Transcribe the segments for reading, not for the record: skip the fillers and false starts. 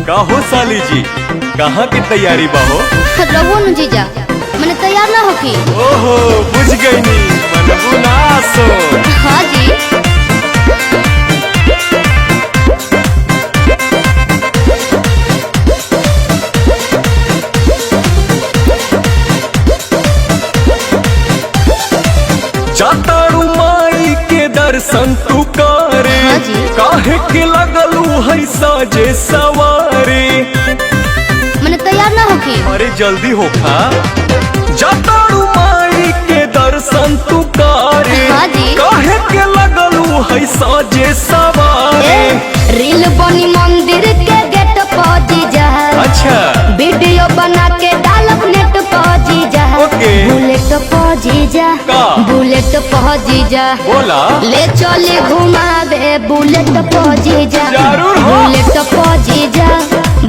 का हो साली जी, कहाँ की तैयारी बाहो? रघु न जीजा मैंने तैयार ना होकी। ओहो बुझ गई नी मनबू ना सो। हाँ जी। जातारू माई के दर्शन तू करे। हाँ जी। काहे के लगलू है साजे सवारे। मैंने तैयार ना होकी। अरे जल्दी हो खा। जातारू माई के दर्शन तू करे। हाँ जी। काहे के लगलू है साजे सवारे। रील बनी मंदिर के गेट पर जीजा। अच्छा वीडियो बना के डालब नेट पर जीजा। ओके। बुलेट पर जीजा। का? बुलेट पर जीजा। बोला ले चले घुमावे बुलेट पर जीजा। जरूर हो। बुलेट पर जीजा।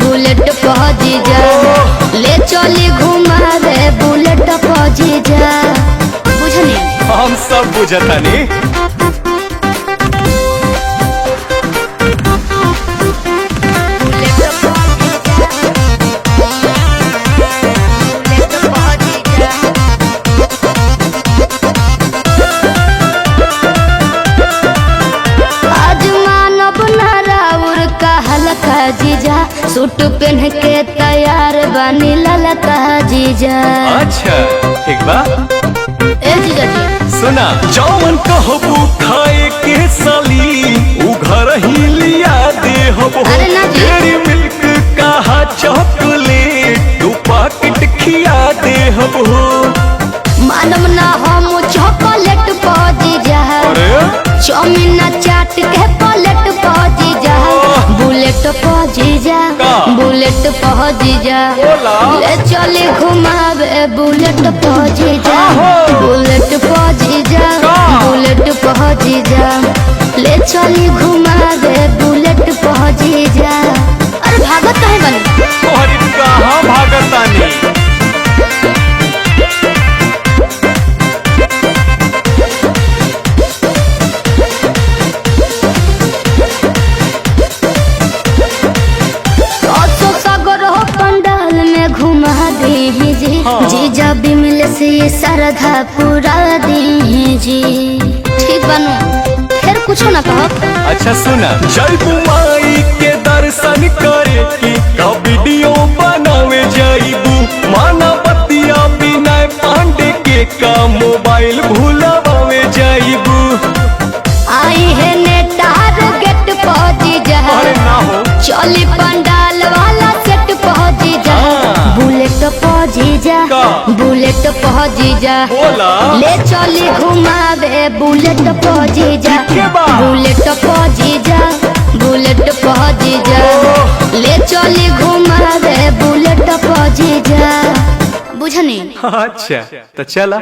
बुलेट पर जीजा। ले चले घुमावे बुलेट पर जीजा। बुझनी हम सब बुझतानी। जीजा सूट पहन के तैयार बनी ललका जीजा। अच्छा ठीक बा। ए जीजा जी सुना जौन कहबू खाए के साली उ घर ही लिया दे हबो। अरे ना जी। डेरी मिल्क कहा चॉकलेट दो पैकेट खिया दे हबो। मानम ना हम चॉकलेट पा जीजा। अरे चाउमीन चाट के प्लेट पा जीजा। बुलेट पा जीजा। का? बुलेट पा जीजा। बोला। ले चले घुमावे बुलेट पा जीजा। आहो। बुलेट पा जीजा। का? बुलेट पा जीजा। ले चले घुमावे बुलेट पा जीजा। अरे भागत काहे बनी? तोहरी कहाँ भागतानी। पंडाल में घुमा दे जी। हाँ। जीजा बिमल से ये श्रद्धा पूरा दे जी। ठीक बनू फिर कुछ ना कहो। अच्छा सुना जयबू माई के दर्शन करे की का वीडियो बनावे जाइबू। माना बतिया बिना पांडे के का मोबाइल भूलावे जाइबू। आई है नेतार गेट पहुंची जा। अरे ना हो चली पंडाल वाला सेट पहुंची जा। हाँ। बुलेट पहुंची जा। का? बुलेट पहुंची जा। बोला ले चली घुमावे बुलेट पहुंची जा। के बा? बुलेट पहुंची जा। बुलेट पहुंची जा। ले चली घुमावे बुलेट पहुंची जा। बुझनी अच्छा तो चला।